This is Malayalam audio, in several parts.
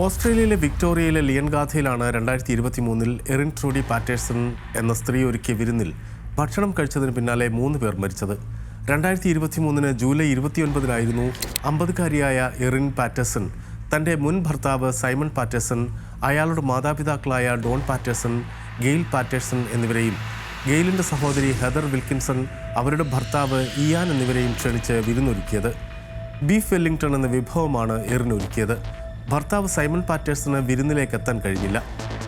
ഓസ്ട്രേലിയയിലെ വിക്ടോറിയയിലെ ലിയൻഗാഥയിലാണ് 2023 എറിൻ ട്രൂഡി പാറ്റേഴ്സൺ എന്ന സ്ത്രീ ഒരുക്കിയ വിരുന്നിൽ ഭക്ഷണം കഴിച്ചതിന് പിന്നാലെ 3 പേർ മരിച്ചത്. 2023 ജൂലൈ 29-നായിരുന്നു 50-കാരിയായ എറിൻ പാറ്റേഴ്സൺ തൻ്റെ മുൻ ഭർത്താവ് സൈമൺ പാറ്റേഴ്സൺ, അയാളുടെ മാതാപിതാക്കളായ ഡോൺ പാറ്റേഴ്സൺ, ഗെയിൽ പാറ്റേഴ്സൺ എന്നിവരെയും ഗെയിലിൻ്റെ സഹോദരി ഹെദർ വിൽക്കിൻസൺ, അവരുടെ ഭർത്താവ് ഇയാൻ എന്നിവരെയും ക്ഷണിച്ച് വിരുന്നൊരുക്കിയത്. ബീഫ് വെല്ലിംഗ്ടൺ എന്ന വിഭവമാണ് എറിൻ ഒരുക്കിയത്. ഭർത്താവ് സൈമൺ പാറ്റേഴ്സന് വിരുന്നിലേക്ക് എത്താൻ കഴിഞ്ഞില്ല.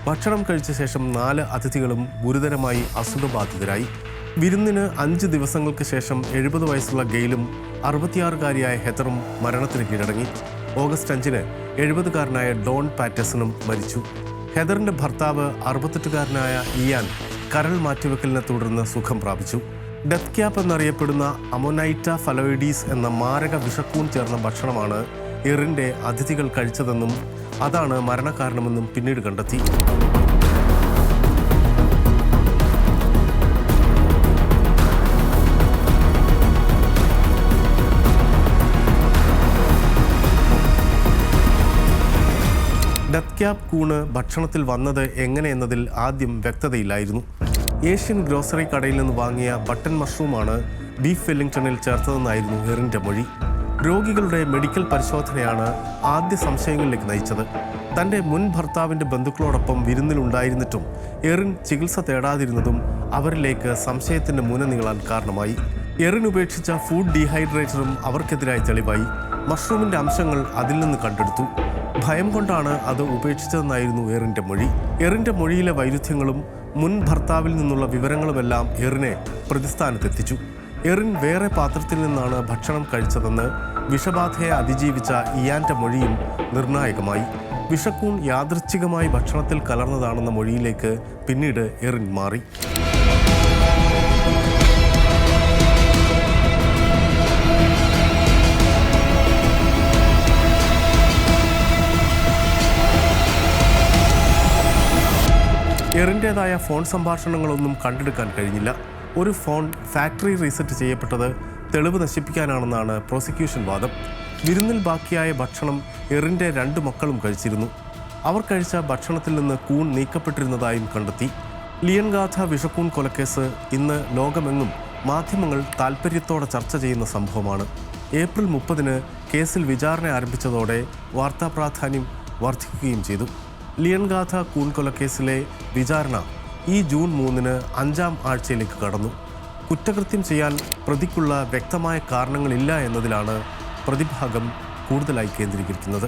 ഭക്ഷണം കഴിച്ച ശേഷം 4 അതിഥികളും ഗുരുതരമായി അസുഖബാധിതരായി. വിരുന്നിന് 5 ദിവസങ്ങൾക്ക് ശേഷം 70 വയസ്സുള്ള ഗെയിലും 66-കാരിയായ ഹെതറും മരണത്തിന് കീഴടങ്ങി. ഓഗസ്റ്റ് 5-ന് 70-കാരനായ ഡോൺ പാറ്റേഴ്സണും മരിച്ചു. ഹെദറിൻ്റെ ഭർത്താവ് 68-കാരനായ ഇയാൻ കരൾ മാറ്റിവെക്കലിനെ തുടർന്ന് സുഖം പ്രാപിച്ചു. ഡെത്ത് ക്യാപ്പ് എന്നറിയപ്പെടുന്ന അമോനൈറ്റ ഫലോയിഡീസ് എന്ന മാരക വിഷക്കൂൺ ചേർന്ന ഭക്ഷണമാണ് എറിൻ്റെ അതിഥികൾ കഴിച്ചതെന്നും അതാണ് മരണകാരണമെന്നും പിന്നീട് കണ്ടെത്തി. ഡെത്ത് ക്യാപ്പ് കൂണ് ഭക്ഷണത്തിൽ വന്നത് എങ്ങനെയെന്നതിൽ ആദ്യം വ്യക്തതയില്ലായിരുന്നു. ഏഷ്യൻ ഗ്രോസറി കടയിൽ നിന്ന് വാങ്ങിയ ബട്ടൺ മഷ്റൂമാണ് ബീഫ് വെല്ലിംഗ്ടണിൽ ചേർത്തതെന്നായിരുന്നു എറിൻ്റെ മൊഴി. രോഗികളുടെ മെഡിക്കൽ പരിശോധനയാണ് ആദ്യ സംശയങ്ങളിലേക്ക് നയിച്ചത്. തൻ്റെ മുൻ ഭർത്താവിൻ്റെ ബന്ധുക്കളോടൊപ്പം വിരുന്നിലുണ്ടായിരുന്നിട്ടും എറിൻ ചികിത്സ തേടാതിരുന്നതും അവരിലേക്ക് സംശയത്തിൻ്റെ മുന നീളാൻ കാരണമായി. എറിൻ ഉപേക്ഷിച്ച ഫുഡ് ഡീഹൈഡ്രേറ്ററും അവർക്കെതിരായി തെളിവായി. മഷ്റൂമിൻ്റെ അംശങ്ങൾ അതിൽ നിന്ന് കണ്ടെടുത്തു. ഭയം കൊണ്ടാണ് അത് ഉപേക്ഷിച്ചതെന്നായിരുന്നു എറിൻ്റെ മൊഴി. എറിൻ്റെ മൊഴിയിലെ വൈരുദ്ധ്യങ്ങളും മുൻ ഭർത്താവിൽ നിന്നുള്ള വിവരങ്ങളുമെല്ലാം എറിനെ പ്രതിസ്ഥാനത്തെത്തിച്ചു. എറിൻ വേറെ പാത്രത്തിൽ നിന്നാണ് ഭക്ഷണം കഴിച്ചതെന്ന് വിഷബാധയെ അതിജീവിച്ച ഇയാൻ്റെ മൊഴിയും നിർണായകമായി. വിഷക്കൂൺ യാദൃച്ഛികമായി ഭക്ഷണത്തിൽ കലർന്നതാണെന്ന മൊഴിയിലേക്ക് പിന്നീട് എറിൻ മാറി. എറിൻ്റേതായ ഫോൺ സംഭാഷണങ്ങളൊന്നും കണ്ടെടുക്കാൻ കഴിഞ്ഞില്ല. ഒരു ഫോൺ ഫാക്ടറി റീസെറ്റ് ചെയ്യപ്പെട്ടത് തെളിവ് നശിപ്പിക്കാനാണെന്നാണ് പ്രോസിക്യൂഷൻ വാദം. വിരുന്നിൽ ബാക്കിയായ ഭക്ഷണം എറിൻ്റെ 2 മക്കളും കഴിച്ചിരുന്നു. അവർ കഴിച്ച ഭക്ഷണത്തിൽ നിന്ന് കൂൺ നീക്കപ്പെട്ടിരുന്നതായും കണ്ടെത്തി. ലിയൻഗാഥ വിഷക്കൂൺ കൊലക്കേസ് ഇന്ന് ലോകമെങ്ങും മാധ്യമങ്ങൾ താൽപ്പര്യത്തോടെ ചർച്ച ചെയ്യുന്ന സംഭവമാണ്. ഏപ്രിൽ 30-ന് കേസിൽ വിചാരണ ആരംഭിച്ചതോടെ വാർത്താ പ്രാധാന്യം വർദ്ധിക്കുകയും ചെയ്തു. ലിയൻഗാഥ കൂൺ കൊലക്കേസിലെ വിചാരണ ഈ ജൂൺ 3-ന് 5-ാം ആഴ്ചയിലേക്ക് കടന്നു. കുറ്റകൃത്യം ചെയ്യാൻ പ്രതിക്കുള്ള വ്യക്തമായ കാരണങ്ങളില്ല എന്നതിലാണ് പ്രതിഭാഗം കൂടുതലായി കേന്ദ്രീകരിക്കുന്നത്.